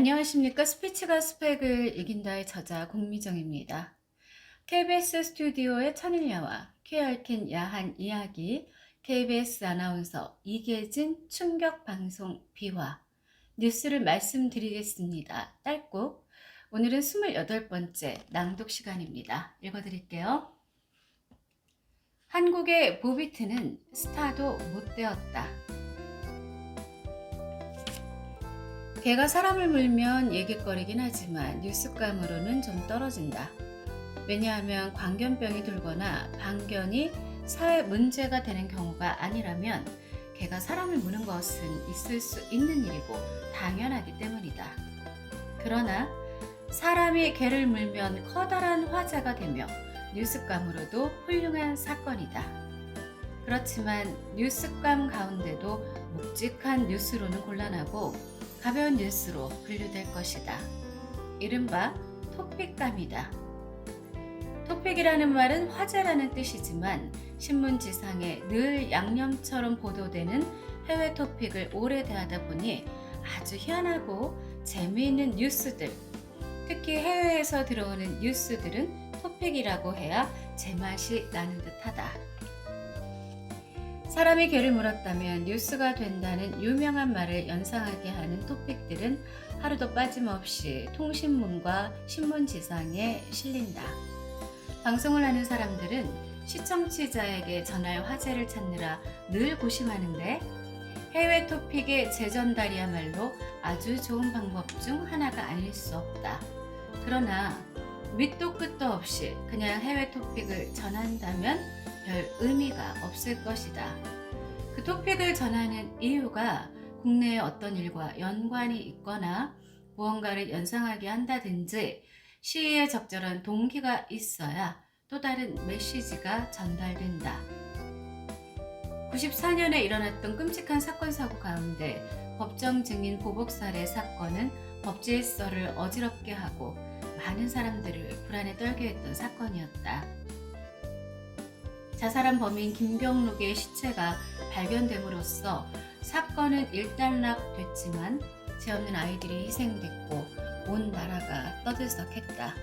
안녕하십니까. 스피치가 스펙을 이긴다의 저자 공미정입니다. KBS 스튜디오의 천일야와 쾌활킨 야한 이야기, KBS 아나운서 이계진 충격방송 비화 뉴스를 말씀드리겠습니다. 딸꾹. 오늘은 28번째 낭독 시간입니다. 읽어드릴게요. 한국의 보비트는 스타도 못 되었다. 개가 사람을 물면 얘기거리긴 하지만 뉴스감으로는 좀 떨어진다. 왜냐하면 광견병이 들거나 방견이 사회 문제가 되는 경우가 아니라면 개가 사람을 무는 것은 있을 수 있는 일이고 당연하기 때문이다. 그러나 사람이 개를 물면 커다란 화제가 되며 뉴스감으로도 훌륭한 사건이다. 그렇지만 뉴스감 가운데도 묵직한 뉴스로는 곤란하고 가벼운 뉴스로 분류될 것이다. 이른바 토픽감이다. 토픽이라는 말은 화제라는 뜻이지만 신문지상에 늘 양념처럼 보도되는 해외 토픽을 오래 대하다 보니 아주 희한하고 재미있는 뉴스들, 특히 해외에서 들어오는 뉴스들은 토픽이라고 해야 제맛이 나는 듯하다. 사람이 개를 물었다면 뉴스가 된다는 유명한 말을 연상하게 하는 토픽들은 하루도 빠짐없이 통신문과 신문지상에 실린다. 방송을 하는 사람들은 시청자에게 전할 화제를 찾느라 늘 고심하는데 해외 토픽의 재전달이야말로 아주 좋은 방법 중 하나가 아닐 수 없다. 그러나 밑도 끝도 없이 그냥 해외 토픽을 전한다면 별 의미가 없을 것이다. 그 토픽을 전하는 이유가 국내의 어떤 일과 연관이 있거나 무언가를 연상하게 한다든지 시위에 적절한 동기가 있어야 또 다른 메시지가 전달된다. 94년에 일어났던 끔찍한 사건 사고 가운데 법정 증인 보복 살해 사건은 법 질서를 어지럽게 하고 많은 사람들을 불안에 떨게 했던 사건이었다. 자살한 범인 김경록의 시체가 발견됨으로써 사건은 일단락됐지만 죄 없는 아이들이 희생됐고 온 나라가 떠들썩했다.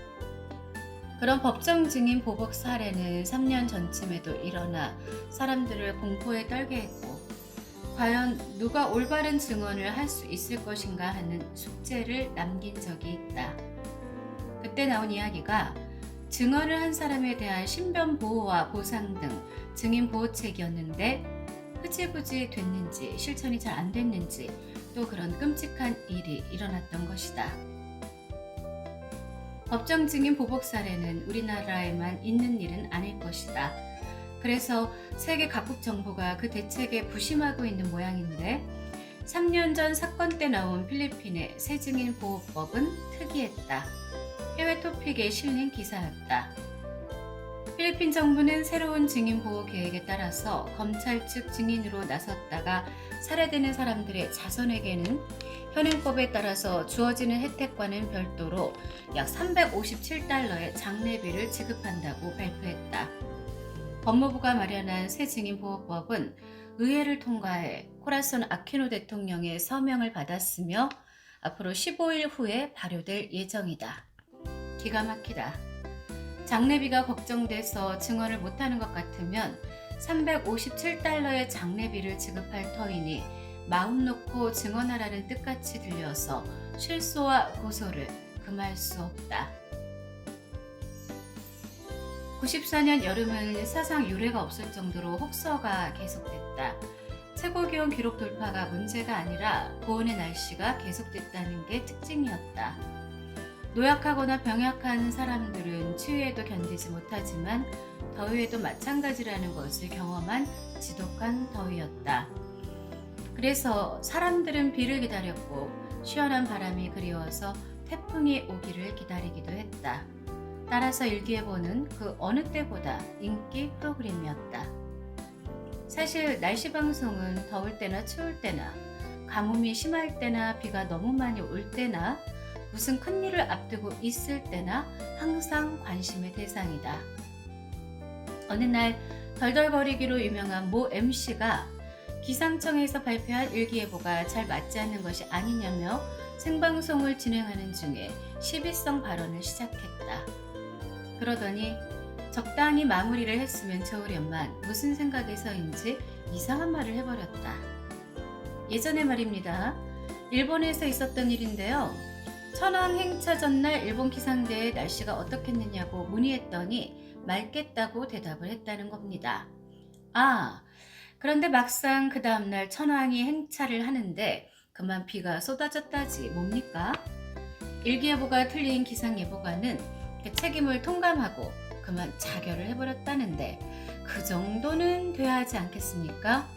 그런 법정 증인 보복 살해는 3년 전쯤에도 일어나 사람들을 공포에 떨게 했고 과연 누가 올바른 증언을 할 수 있을 것인가 하는 숙제를 남긴 적이 있다. 그때 나온 이야기가 증언을 한 사람에 대한 신변 보호와 보상 등 증인 보호책이었는데 흐지부지 됐는지 실천이 잘 안 됐는지 또 그런 끔찍한 일이 일어났던 것이다. 법정 증인 보복 살해는 우리나라에만 있는 일은 아닐 것이다. 그래서 세계 각국 정부가 그 대책에 부심하고 있는 모양인데 3년 전 사건 때 나온 필리핀의 새 증인 보호법은 특이했다. 해외 토픽에 실린 기사였다. 필리핀 정부는 새로운 증인 보호 계획에 따라서 검찰 측 증인으로 나섰다가 살해되는 사람들의 자손에게는 현행법에 따라서 주어지는 혜택과는 별도로 약 357달러의 장례비를 지급한다고 발표했다. 법무부가 마련한 새 증인 보호법은 의회를 통과해 코라손 아퀴노 대통령의 서명을 받았으며 앞으로 15일 후에 발효될 예정이다. 기가 막히다. 장례비가 걱정돼서 증언을 못하는 것 같으면 357달러의 장례비를 지급할 터이니 마음 놓고 증언하라는 뜻같이 들려서 실소와 고소를 금할 수 없다. 94년 여름은 사상 유례가 없을 정도로 혹서가 계속됐다. 최고기온 기록 돌파가 문제가 아니라 고온의 날씨가 계속됐다는 게 특징이었다. 노약하거나 병약한 사람들은 추위에도 견디지 못하지만 더위에도 마찬가지라는 것을 경험한 지독한 더위였다. 그래서 사람들은 비를 기다렸고 시원한 바람이 그리워서 태풍이 오기를 기다리기도 했다. 따라서 일기예보는 그 어느 때보다 인기 프로그램이었다. 사실 날씨 방송은 더울 때나 추울 때나 가뭄이 심할 때나 비가 너무 많이 올 때나 무슨 큰일을 앞두고 있을 때나 항상 관심의 대상이다. 어느 날 덜덜거리기로 유명한 모 MC가 기상청에서 발표한 일기예보가 잘 맞지 않는 것이 아니냐며 생방송을 진행하는 중에 시비성 발언을 시작했다. 그러더니 적당히 마무리를 했으면 좋으련만 무슨 생각에서인지 이상한 말을 해버렸다. 예전에 말입니다. 일본에서 있었던 일인데요. 천황 행차 전날 일본 기상대에 날씨가 어떻겠느냐고 문의했더니 맑겠다고 대답을 했다는 겁니다. 그런데 막상 그 다음날 천황이 행차를 하는데 그만 비가 쏟아졌다지 뭡니까? 일기예보가 틀린 기상예보관은 그 책임을 통감하고 그만 자결을 해버렸다는데 그 정도는 돼야 하지 않겠습니까?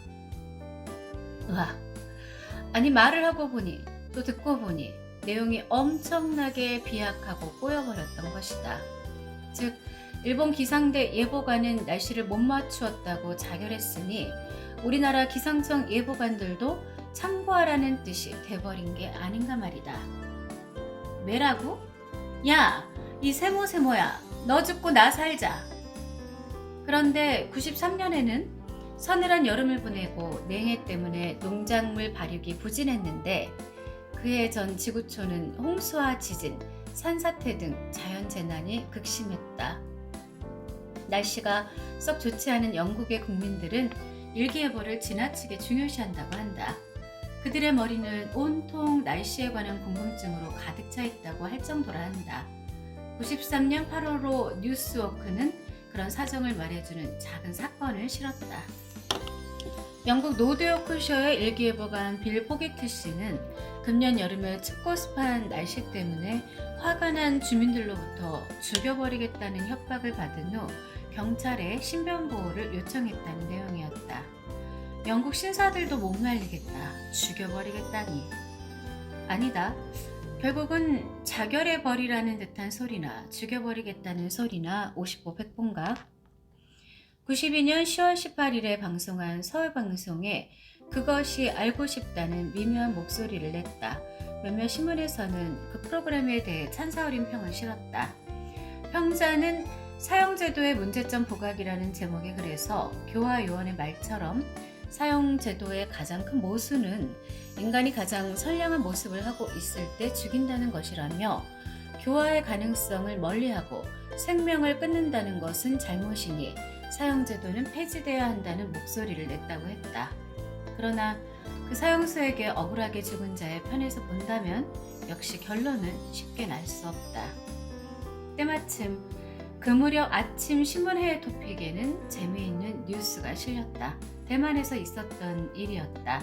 아니 말을 하고 보니 또 듣고 보니 내용이 엄청나게 비약하고 꼬여버렸던 것이다. 즉 일본 기상대 예보관은 날씨를 못 맞추었다고 자결했으니 우리나라 기상청 예보관들도 참고하라는 뜻이 돼버린 게 아닌가 말이다. 왜라고? 야, 이 세모야, 너 죽고 나 살자. 그런데 93년에는 서늘한 여름을 보내고 냉해 때문에 농작물 발육이 부진했는데 그해 전 지구촌은 홍수와 지진, 산사태 등 자연재난이 극심했다. 날씨가 썩 좋지 않은 영국의 국민들은 일기예보를 지나치게 중요시한다고 한다. 그들의 머리는 온통 날씨에 관한 궁금증으로 가득 차 있다고 할 정도라 한다. 93년 8월호 뉴스워크는 그런 사정을 말해주는 작은 사건을 실었다. 영국 노드요크셔의 일기예보관 빌 포기트 씨는 금년 여름에 춥고 습한 날씨 때문에 화가 난 주민들로부터 죽여버리겠다는 협박을 받은 후 경찰에 신변보호를 요청했다는 내용이었다. 영국 신사들도 못 말리겠다, 죽여버리겠다니. 아니다. 결국은 자결해버리라는 듯한 소리나 죽여버리겠다는 소리나 50보 100보인가? 92년 10월 18일에 방송한 서울방송에 그것이 알고 싶다는 미묘한 목소리를 냈다. 몇몇 신문에서는 그 프로그램에 대해 찬사 어린 평을 실었다. 평자는 사형제도의 문제점 부각이라는 제목의 글에서 교화 요원의 말처럼 사형제도의 가장 큰 모순은 인간이 가장 선량한 모습을 하고 있을 때 죽인다는 것이라며 교화의 가능성을 멀리하고 생명을 끊는다는 것은 잘못이니 사형제도는 폐지되어야 한다는 목소리를 냈다고 했다. 그러나 그 사형수에게 억울하게 죽은 자의 편에서 본다면 역시 결론은 쉽게 날 수 없다. 때마침 그 무렵 아침 신문회의 토픽에는 재미있는 뉴스가 실렸다. 대만에서 있었던 일이었다.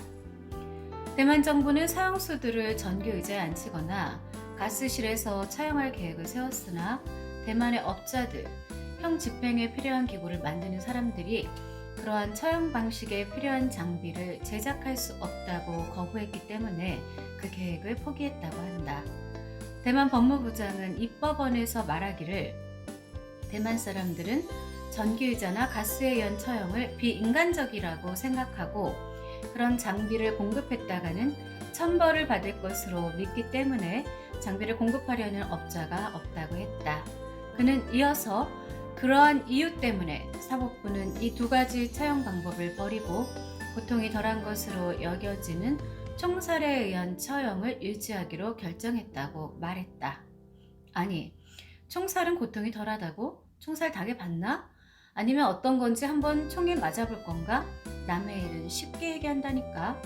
대만 정부는 사형수들을 전기 의자에 앉히거나 가스실에서 차용할 계획을 세웠으나 대만의 업자들, 형 집행에 필요한 기구를 만드는 사람들이 그러한 처형 방식에 필요한 장비를 제작할 수 없다고 거부했기 때문에 그 계획을 포기했다고 한다. 대만 법무부장은 입법원에서 말하기를 대만 사람들은 전기의자나 가스에 의한 처형을 비인간적이라고 생각하고 그런 장비를 공급했다가는 천벌을 받을 것으로 믿기 때문에 장비를 공급하려는 업자가 없다고 했다. 그는 이어서 그러한 이유 때문에 사법부는 이 두 가지 처형 방법을 버리고 고통이 덜한 것으로 여겨지는 총살에 의한 처형을 유지하기로 결정했다고 말했다. 아니, 총살은 고통이 덜하다고? 총살 당해봤나? 아니면 어떤 건지 한번 총에 맞아볼 건가? 남의 일은 쉽게 얘기한다니까.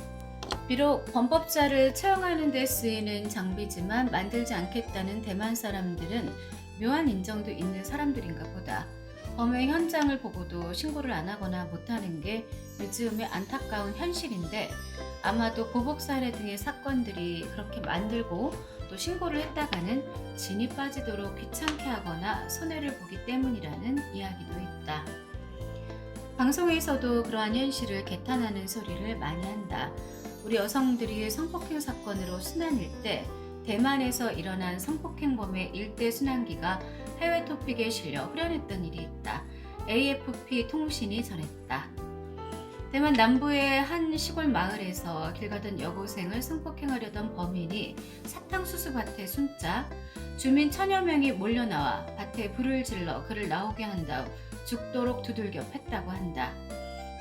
비록 범법자를 처형하는 데 쓰이는 장비지만 만들지 않겠다는 대만 사람들은 묘한 인정도 있는 사람들인가 보다. 범행 현장을 보고도 신고를 안 하거나 못하는 게 요즘의 안타까운 현실인데 아마도 보복살해 등의 사건들이 그렇게 만들고 또 신고를 했다가는 진이 빠지도록 귀찮게 하거나 손해를 보기 때문이라는 이야기도 있다. 방송에서도 그러한 현실을 개탄하는 소리를 많이 한다. 우리 여성들이 성폭행 사건으로 순환일 때 대만에서 일어난 성폭행범의 일대 순환기가 해외 토픽에 실려 후련했던 일이 있다. AFP 통신이 전했다. 대만 남부의 한 시골 마을에서 길 가던 여고생을 성폭행하려던 범인이 사탕수수밭에 숨자 주민 1000여 명이 몰려나와 밭에 불을 질러 그를 나오게 한 다음 죽도록 두들겨 팼다고 한다.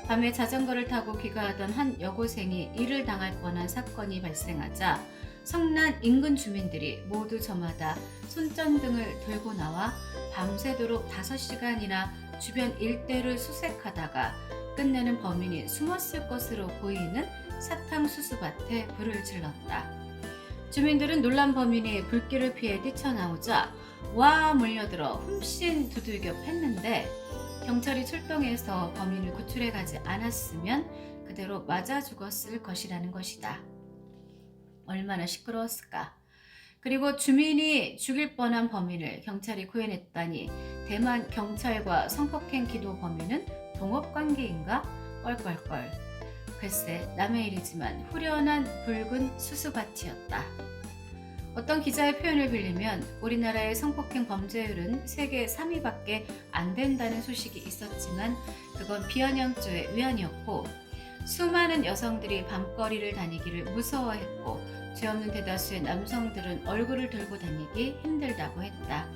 밤에 자전거를 타고 귀가하던 한 여고생이 일을 당할 뻔한 사건이 발생하자 성난 인근 주민들이 모두 저마다 손전등을 들고 나와 밤새도록 5시간이나 주변 일대를 수색하다가 끝내는 범인이 숨었을 것으로 보이는 사탕수수밭에 불을 질렀다. 주민들은 놀란 범인이 불길을 피해 뛰쳐나오자 와 몰려들어 훔씬 두들겨 팼는데 경찰이 출동해서 범인을 구출해 가지 않았으면 그대로 맞아 죽었을 것이라는 것이다. 얼마나 시끄러웠을까. 그리고 주민이 죽일 뻔한 범인을 경찰이 구해냈다니 대만 경찰과 성폭행 기도 범인은 동업관계인가? 껄껄껄. 글쎄 남의 일이지만 후련한 붉은 수수밭이었다. 어떤 기자의 표현을 빌리면 우리나라의 성폭행 범죄율은 세계 3위밖에 안 된다는 소식이 있었지만 그건 비아냥조의 위안이었고 수많은 여성들이 밤거리를 다니기를 무서워했고 죄 없는 대다수의 남성들은 얼굴을 들고 다니기 힘들다고 했다.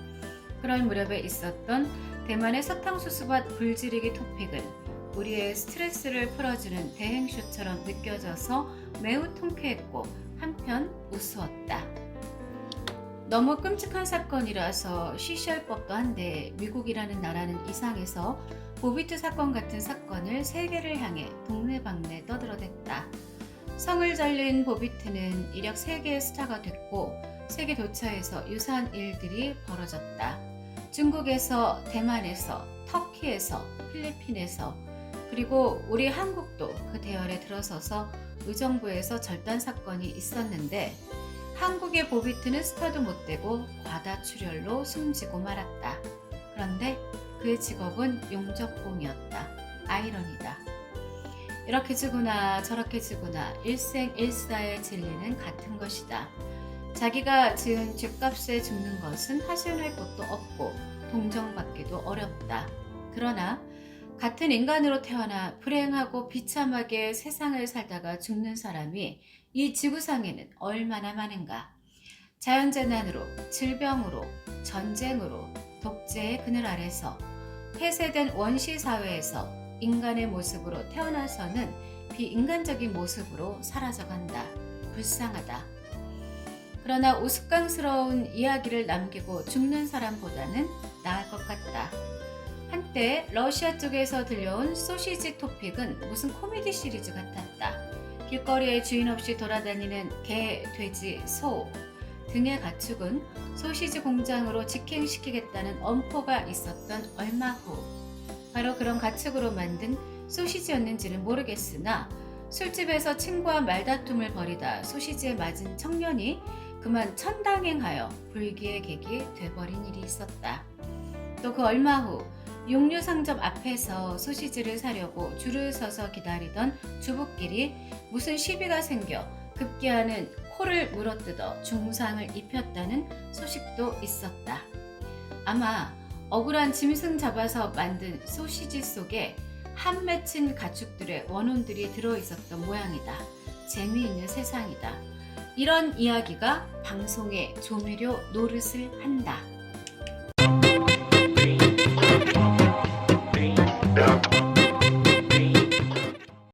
그럴 무렵에 있었던 대만의 사탕수수밭 불지르기 토픽은 우리의 스트레스를 풀어주는 대행쇼처럼 느껴져서 매우 통쾌했고 한편 우스웠다. 너무 끔찍한 사건이라서 시시할 법도 한데 미국이라는 나라는 이상해서 보비트 사건 같은 사건을 세계를 향해 동네방네 떠들어댔다. 성을 잘린 보비트는 이력 세계의 스타가 됐고 세계 도처에서 유사한 일들이 벌어졌다. 중국에서, 대만에서, 터키에서, 필리핀에서 그리고 우리 한국도 그 대열에 들어서서 의정부에서 절단 사건이 있었는데 한국의 보비트는 스타도 못되고 과다출혈로 숨지고 말았다. 그런데 그의 직업은 용접공이었다. 아이러니다. 이렇게 지구나 저렇게 지구나 일생일사의 진리는 같은 것이다. 자기가 지은 죗값에 죽는 것은 하소연할 것도 없고 동정받기도 어렵다. 그러나 같은 인간으로 태어나 불행하고 비참하게 세상을 살다가 죽는 사람이 이 지구상에는 얼마나 많은가. 자연재난으로, 질병으로, 전쟁으로, 독재의 그늘 아래서, 폐쇄된 원시사회에서 인간의 모습으로 태어나서는 비인간적인 모습으로 사라져간다. 불쌍하다. 그러나 우스꽝스러운 이야기를 남기고 죽는 사람보다는 나을 것 같다. 한때 러시아 쪽에서 들려온 소시지 토픽은 무슨 코미디 시리즈 같았다. 길거리에 주인 없이 돌아다니는 개, 돼지, 소 등의 가축은 소시지 공장으로 직행시키겠다는 엄포가 있었던 얼마 후 바로 그런 가축으로 만든 소시지였는지는 모르겠으나 술집에서 친구와 말다툼을 벌이다 소시지에 맞은 청년이 그만 천당행하여 불기의 객이 돼버린 일이 있었다. 또 그 얼마 후 육류상점 앞에서 소시지를 사려고 줄을 서서 기다리던 주부끼리 무슨 시비가 생겨 급기야는 코를 물어뜯어 중상을 입혔다는 소식도 있었다. 아마 억울한 짐승 잡아서 만든 소시지 속에 한 맺힌 가축들의 원혼들이 들어있었던 모양이다. 재미있는 세상이다. 이런 이야기가 방송의 조미료 노릇을 한다.